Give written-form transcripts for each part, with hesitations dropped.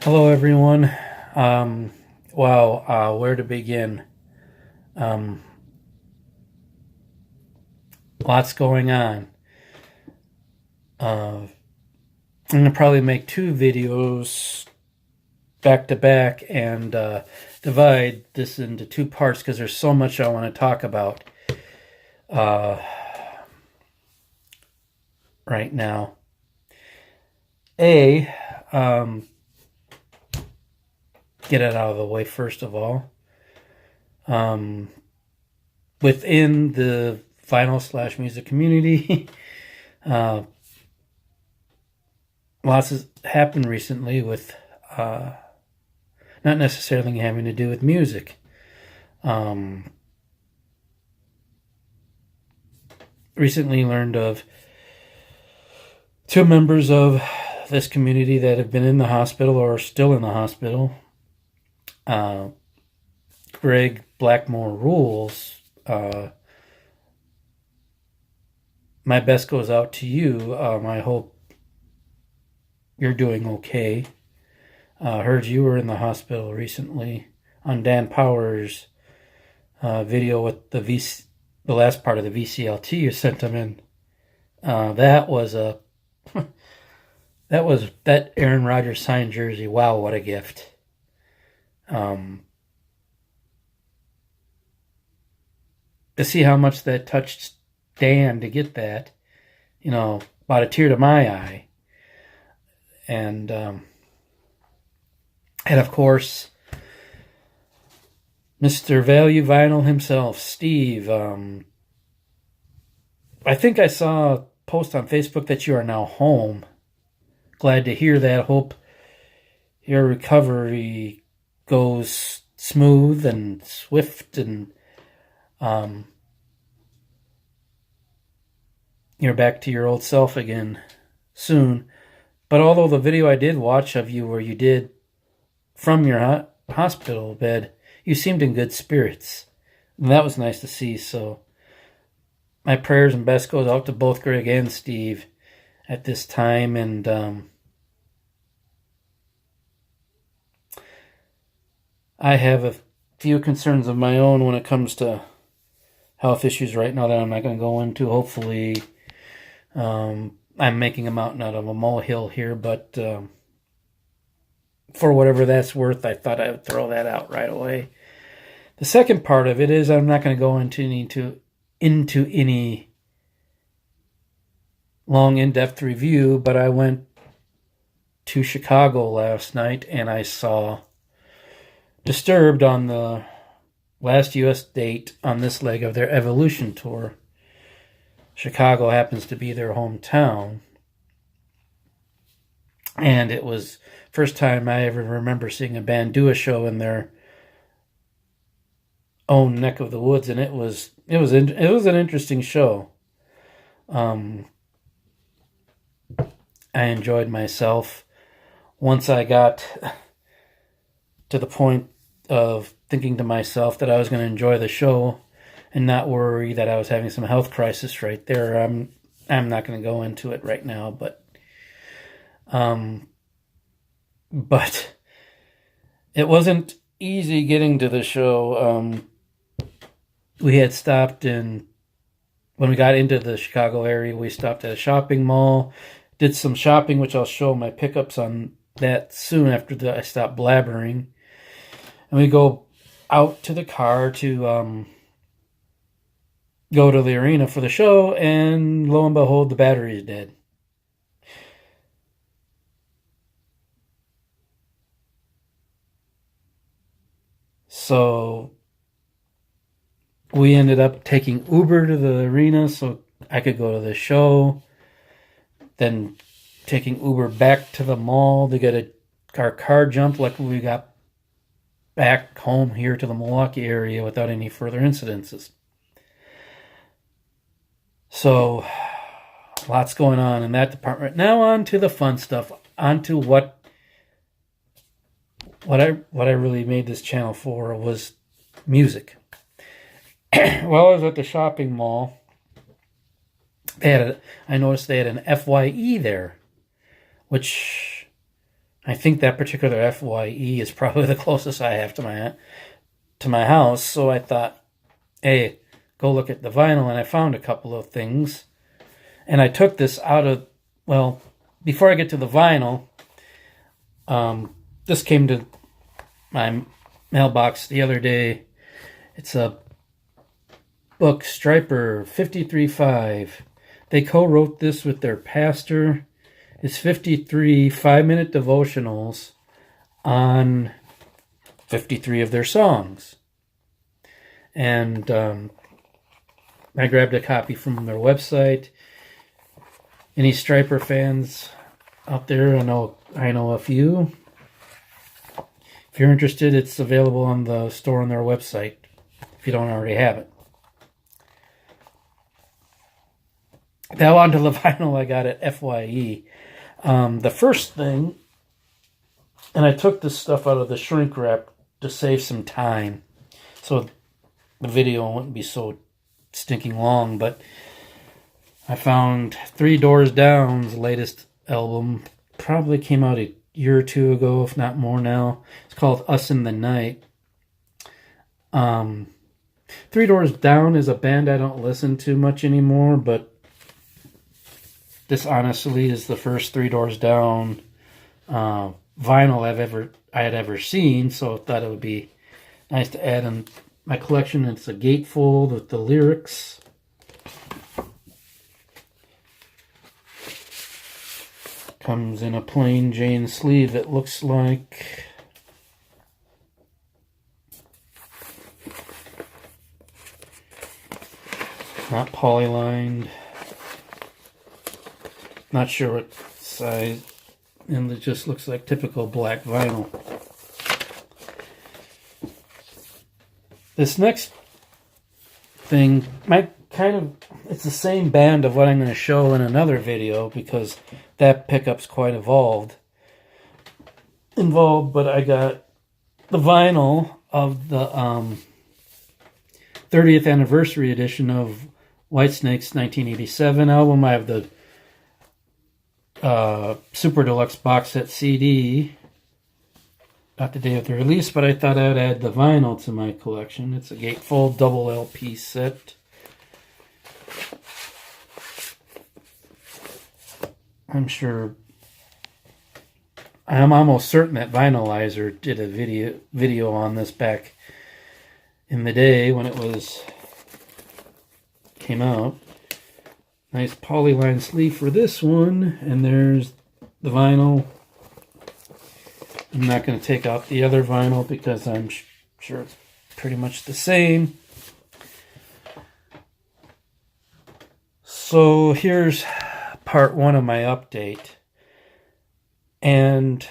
Hello, everyone. Where to begin? Um, Lots going on. I'm gonna probably make two videos back to back and divide this into two parts because there's so much I want to talk about uh, right now. Um, get it out of the way first of all. Within the vinyl / music community, lots has happened recently with not necessarily having to do with music. Recently learned of two members of this community that have been in the hospital or are still in the hospital. Greg Blackmore Rules. My best goes out to you. I hope you're doing okay. Heard you were in the hospital recently on Dan Powers' video with the last part of the VCLT you sent him in. That was that Aaron Rodgers signed jersey. Wow, what a gift. To see how much that touched Dan to get that, brought a tear to my eye. And of course, Mr. Value Vinyl himself, Steve. I think I saw a post on Facebook that you are now home. Glad to hear that. Hope your recovery goes smooth and swift and you're back to your old self again soon. But although the video I did watch of you where you did from your hospital bed, you seemed in good spirits. And that was nice to see. So my prayers and best goes out to both Greg and Steve at this time. And I have a few concerns of my own when it comes to health issues right now that I'm not going to go into. Hopefully, I'm making a mountain out of a molehill here, but for whatever that's worth, I thought I would throw that out right away. The second part of it is I'm not going to go into any long, in-depth review, but I went to Chicago last night and I saw Disturbed on the last U.S. date on this leg of their Evolution tour. Chicago happens to be their hometown. And it was first time I ever remember seeing a band do a show in their own neck of the woods, and it was an interesting show. I enjoyed myself. Once I got to the point of thinking to myself that I was going to enjoy the show and not worry that I was having some health crisis right there. I'm not going to go into it right now, but it wasn't easy getting to the show. We had stopped when we got into the Chicago area, we stopped at a shopping mall, did some shopping, which I'll show my pickups on that soon after I stop blabbering. And we go out to the car to go to the arena for the show, and lo and behold, the battery is dead. So we ended up taking Uber to the arena so I could go to the show, then taking Uber back to the mall to get our car jumped. Luckily, we got back home here to the Milwaukee area without any further incidences. So, lots going on in that department. Now on to the fun stuff. On to what I really made this channel for was music. While I was at the shopping mall, I noticed they had an FYE there, which I think that particular FYE is probably the closest I have to my house. So I thought, hey, go look at the vinyl, and I found a couple of things. And I took this out of, well, before I get to the vinyl, this came to my mailbox the other day. It's a book, Stryper 53.5. They co-wrote this with their pastor. It's 53 5-minute devotionals on 53 of their songs. And I grabbed a copy from their website. Any Stryper fans out there? I know a few. If you're interested, it's available on the store on their website, if you don't already have it. Now onto the vinyl I got at FYE. The first thing, and I took this stuff out of the shrink wrap to save some time, so the video wouldn't be so stinking long, but I found Three Doors Down's latest album. Probably came out a year or two ago, if not more now. It's called Us in the Night. Three Doors Down is a band I don't listen to much anymore, but this honestly is the first Three Doors Down vinyl I had ever seen, so I thought it would be nice to add in my collection. It's a gatefold with the lyrics. Comes in a plain Jane sleeve, it looks like. Not polylined. Not sure what size, and it just looks like typical black vinyl. This next thing it's the same band of what I'm going to show in another video, because that pickup's quite involved, but I got the vinyl of the 30th anniversary edition of Whitesnake's 1987 album. I have the Super Deluxe box set CD, not the day of the release, but I thought I'd add the vinyl to my collection. It's a gatefold double LP set. I'm almost certain that Vinylizer did a video on this back in the day when it came out. Nice polyline sleeve for this one, and there's the vinyl. I'm not going to take out the other vinyl because I'm sure it's pretty much the same. So here's part one of my update. And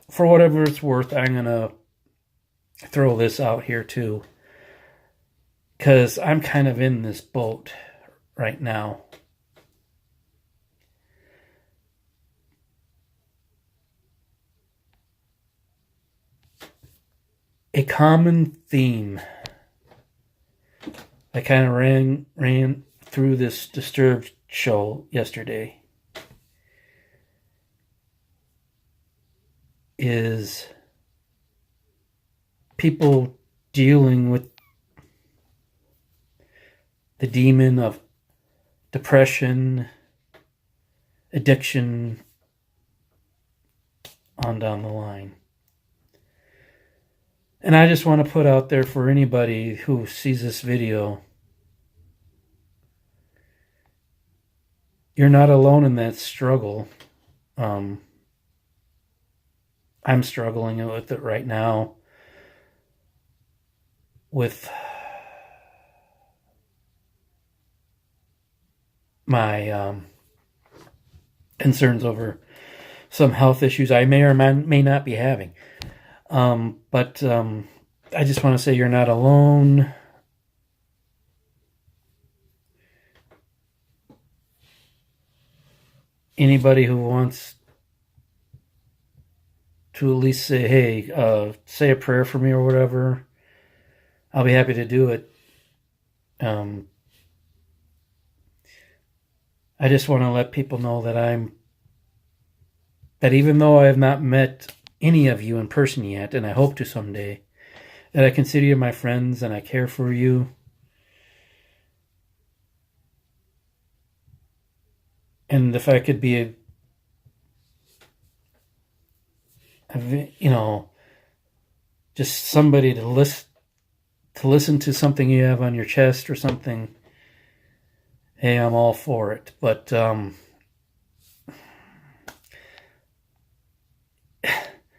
for whatever it's worth, I'm going to throw this out here too, because I'm kind of in this boat right now. A common theme. I kind of ran through this Disturbed show yesterday. Is people dealing with the demon of depression, addiction, on down the line. And I just want to put out there for anybody who sees this video, you're not alone in that struggle. I'm struggling with it right now with my concerns over some health issues I may or may not be having. But I just want to say you're not alone. Anybody who wants to at least say, hey, say a prayer for me or whatever, I'll be happy to do it. I just want to let people know that I'm that even though I have not met any of you in person yet, and I hope to someday, that I consider you my friends and I care for you. And if I could be just somebody to listen to something you have on your chest or something, hey, I'm all for it. But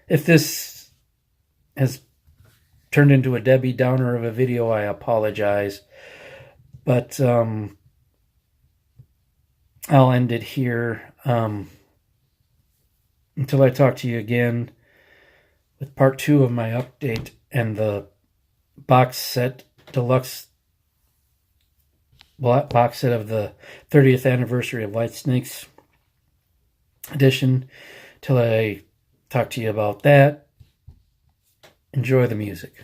if this has turned into a Debbie Downer of a video, I apologize. But I'll end it here until I talk to you again with part 2 of my update and the box set, deluxe box set of the 30th anniversary of Whitesnakes edition. Till I talk to you about that, enjoy the music.